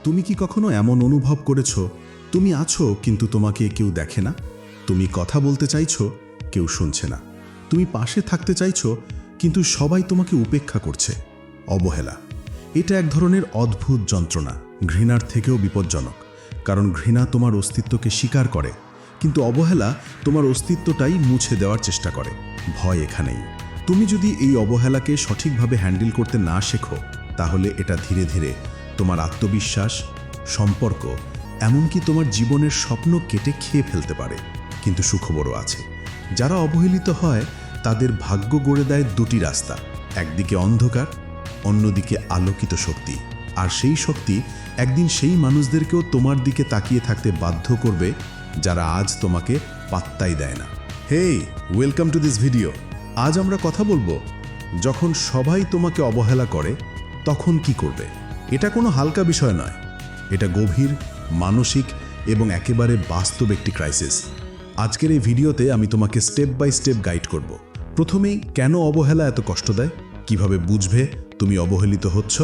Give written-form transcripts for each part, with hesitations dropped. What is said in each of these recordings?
তুমি কি কখনো এমন অনুভব করেছো তুমি আছো কিন্তু তোমাকে কেউ দেখে না? তুমি কথা বলতে চাইছো, কেউ শুনছে না। তুমি পাশে থাকতে চাইছো কিন্তু সবাই তোমাকে উপেক্ষা করছে। অবহেলা এটা এক ধরনের অদ্ভুত যন্ত্রণা, ঘৃণার থেকেও বিপজ্জনক। কারণ ঘৃণা তোমার অস্তিত্বকে স্বীকার করে, কিন্তু অবহেলা তোমার অস্তিত্বটাই মুছে দেওয়ার চেষ্টা করে। ভয় এখানেই। তুমি যদি এই অবহেলাকে সঠিকভাবে হ্যান্ডেল করতে না শেখো, তাহলে এটা ধীরে ধীরে তোমার আত্মবিশ্বাস, সম্পর্ক, এমনকি তোমার জীবনের স্বপ্ন কেটে খেয়ে ফেলতে পারে। কিন্তু সুখবরও আছে, যারা অবহেলিত হয় তাদের ভাগ্য গড়ে দেয় দুটি রাস্তা, একদিকে অন্ধকার, অন্যদিকে আলোকিত শক্তি। আর সেই শক্তি একদিন সেই মানুষদেরকেও তোমার দিকে তাকিয়ে থাকতে বাধ্য করবে যারা আজ তোমাকে পাত্তাই দেয় না। হেই, ওয়েলকাম টু দিস ভিডিও। আজ আমরা কথা বলবো, যখন সবাই তোমাকে অবহেলা করে তখন কি করবে। এটা কোনো হালকা বিষয় নয়, এটা গভীর, মানসিক এবং একেবারে বাস্তব একটি ক্রাইসিস। আজকের এই ভিডিওতে আমি তোমাকে স্টেপ বাই স্টেপ গাইড করব। প্রথমেই কেন অবহেলা এত কষ্ট দেয়, কিভাবে বুঝবে তুমি অবহেলিত হচ্ছ,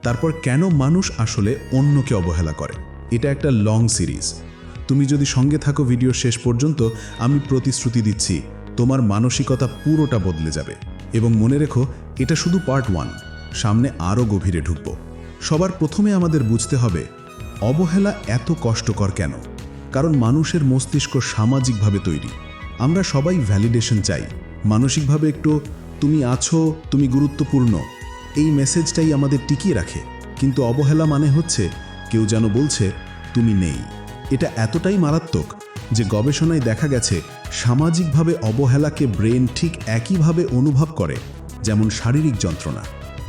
তারপর কেন মানুষ আসলে অন্যকে অবহেলা করে। এটা একটা লং সিরিজ। তুমি যদি সঙ্গে থাকো ভিডিও শেষ পর্যন্ত, আমি প্রতিশ্রুতি দিচ্ছি তোমার মানসিকতা পুরোটা বদলে যাবে। এবং মনে রেখো, এটা শুধু পার্ট 1, সামনে আরও গভীরে ঢুকব। সবার প্রথমে আমাদের বুঝতে হবে অবহেলা এত কষ্টকর কেন। কারণ মানুষের মস্তিষ্ক সামাজিকভাবে তৈরি। আমরা সবাই ভ্যালিডেশন চাই, মানসিকভাবে একটু তুমি আছো, তুমি গুরুত্বপূর্ণ, এই মেসেজটাই আমাদের টিকিয়ে রাখে। কিন্তু অবহেলা মানে হচ্ছে কেউ যেন বলছে তুমি নেই। এটা এতটাই মারাত্মক যে গবেষণায় দেখা গেছে সামাজিকভাবে অবহেলাকে ব্রেন ঠিক একইভাবে অনুভব করে যেমন শারীরিক যন্ত্রণা।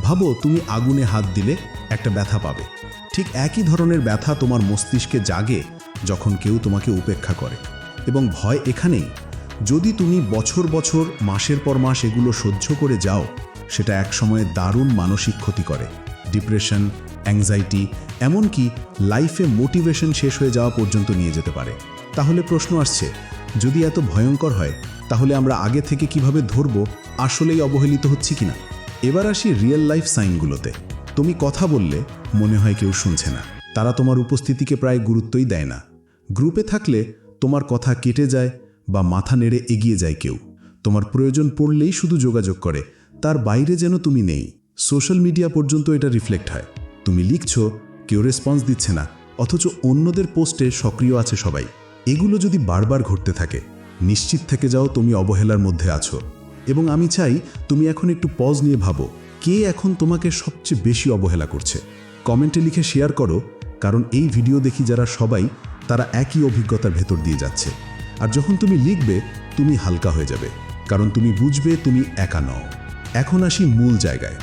ভাবো, তুমি আগুনে হাত দিলে একটা ব্যথা পাবে। ঠিক একই ধরনের ব্যথা তোমার মস্তিষ্কে জাগে যখন কেউ তোমাকে উপেক্ষা করে। এবং ভয় এখানেই, যদি তুমি বছর বছর, মাসের পর মাস এগুলো সহ্য করে যাও, সেটা একসময়ে দারুণ মানসিক ক্ষতি করে। ডিপ্রেশন, অ্যাংজাইটি, এমনকি লাইফে মোটিভেশন শেষ হয়ে যাওয়া পর্যন্ত নিয়ে যেতে পারে। তাহলে প্রশ্ন আসছে, যদি এত ভয়ঙ্কর হয়, তাহলে আমরা আগে থেকে কিভাবে ধরবো আসলেই অবহেলিত হচ্ছি কিনা। এবার আসি রিয়েল লাইফ সাইনগুলোতে। তুমি কথা বললে মনে হয় কেউ শুনছে না, তারা তোমার উপস্থিতিকে প্রায় গুরুত্বই দেয় না। গ্রুপে থাকলে তোমার কথা কেটে যায় বা মাথা নেড়ে এগিয়ে যায় কেউ। তোমার প্রয়োজন পড়লেই শুধু যোগাযোগ করে, তার বাইরে যেন তুমি নেই। সোশ্যাল মিডিয়া পর্যন্ত এটা রিফ্লেক্ট হয়। তুমি লিখছো, কেউ রেসপন্স দিচ্ছে না, অথচ অন্যদের পোস্টে সক্রিয় আছে সবাই। এগুলো যদি বারবার ঘটতে থাকে, নিশ্চিত থেকে যাও তুমি অবহেলার মধ্যে আছো। এবং আমি চাই তুমি এখন একটু পজ নিয়ে ভাবো, কে এখন তোমাকে সবচেয়ে বেশি অবহেলা করছে। কমেন্টে লিখে শেয়ার করো, কারণ এই ভিডিও দেখি যারা সবাই, তারা একই অভিজ্ঞতার ভেতর দিয়ে যাচ্ছে। আর যখন তুমি লিখবে, তুমি হালকা হয়ে যাবে, কারণ তুমি বুঝবে তুমি একা নও। এখন আসি মূল জায়গায়,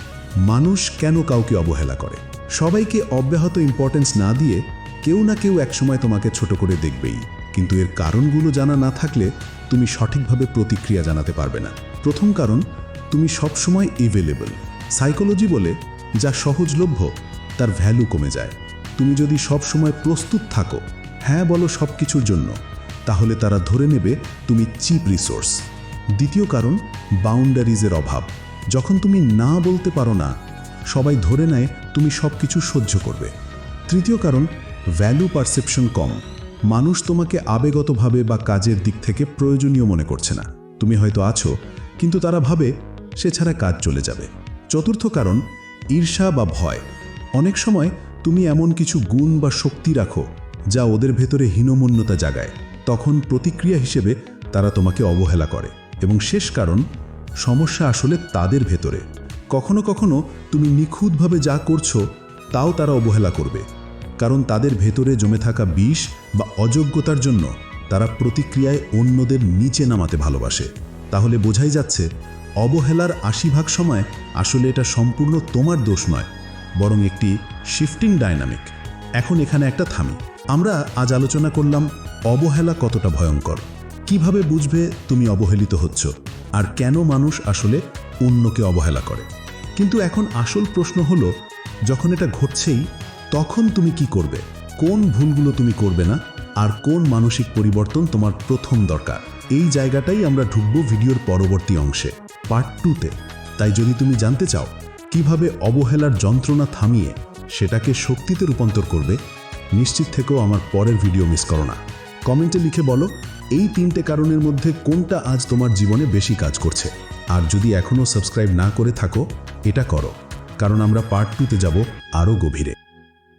মানুষ কেন কাউকে অবহেলা করে। সবাইকে অব্যাহত ইম্পর্টেন্স না দিয়ে কেউ না কেউ একসময় তোমাকে ছোট করে দেখবেই। কিন্তু এর কারণগুলো জানা না থাকলে তুমি সঠিকভাবে প্রতিক্রিয়া জানাতে পারবে না। প্রথম কারণ, তুমি সবসময় এভেলেবল। সাইকোলজি বলে, যা সহজলভ্য তার ভ্যালু কমে যায়। তুমি যদি সবসময় প্রস্তুত থাকো, হ্যাঁ বলো সব কিছুর জন্য, তাহলে তারা ধরে নেবে তুমি চিপ রিসোর্স। দ্বিতীয় কারণ, বাউন্ডারিজের অভাব। যখন তুমি না বলতে পারো না, সবাই ধরে নেয় তুমি সব কিছু সহ্য করবে। তৃতীয় কারণ, ভ্যালু পারসেপশন কম। মানুষ তোমাকে আবেগতভাবে বা কাজের দিক থেকে প্রয়োজনীয় মনে করছে না। তুমি হয়তো আছো, কিন্তু তারা ভাবে সে ছাড়া কাজ চলে যাবে। চতুর্থ কারণ, ঈর্ষা বা ভয়। অনেক সময় তুমি এমন কিছু গুণ বা শক্তি রাখো যা ওদের ভেতরে হীনমন্যতা জাগায়। তখন প্রতিক্রিয়া হিসেবে তারা তোমাকে অবহেলা করে। এবং শেষ কারণ, সমস্যা আসলে তাদের ভেতরে। কখনো কখনো তুমি নিখুঁতভাবে যা করছো তাও তারা অবহেলা করবে, কারণ তাদের ভেতরে জমে থাকা বিষ বা অযোগ্যতার জন্য তারা প্রতিক্রিয়ায় অন্যদের নিচে নামাতে ভালোবাসে। তাহলে বোঝাই যাচ্ছে, অবহেলার 80% সময় আসলে এটা সম্পূর্ণ তোমার দোষ নয়, বরং একটি শিফটিং ডায়নামিক। এখন এখানে একটা থামি। আমরা আজ আলোচনা করলাম অবহেলা কতটা ভয়ঙ্কর, কিভাবে বুঝবে তুমি অবহেলিত হচ্ছ, আর কেন মানুষ আসলে অন্যকে অবহেলা করে। কিন্তু এখন আসল প্রশ্ন হলো, যখন এটা ঘটছেই, তখন তুমি কি করবে? কোন ভুলগুলো তুমি করবে না, আর কোন মানসিক পরিবর্তন তোমার প্রথম দরকার? এই জায়গাটাই আমরা ঢুকবো ভিডিওর পরবর্তী অংশে, পার্ট 2-তে। তাই যদি তুমি জানতে চাও কিভাবে অবহেলার যন্ত্রণা থামিয়ে সেটাকে শক্তিতে রূপান্তর করবে, নিশ্চিত থেকেও আমার পরের ভিডিও মিস করো না। কমেন্টে লিখে বলো এই 3টে কারণের মধ্যে কোনটা আজ তোমার জীবনে বেশি কাজ করছে। আর যদি এখনও সাবস্ক্রাইব না করে থাকো, এটা করো, কারণ আমরা পার্ট 2তে যাব আরও গভীরে।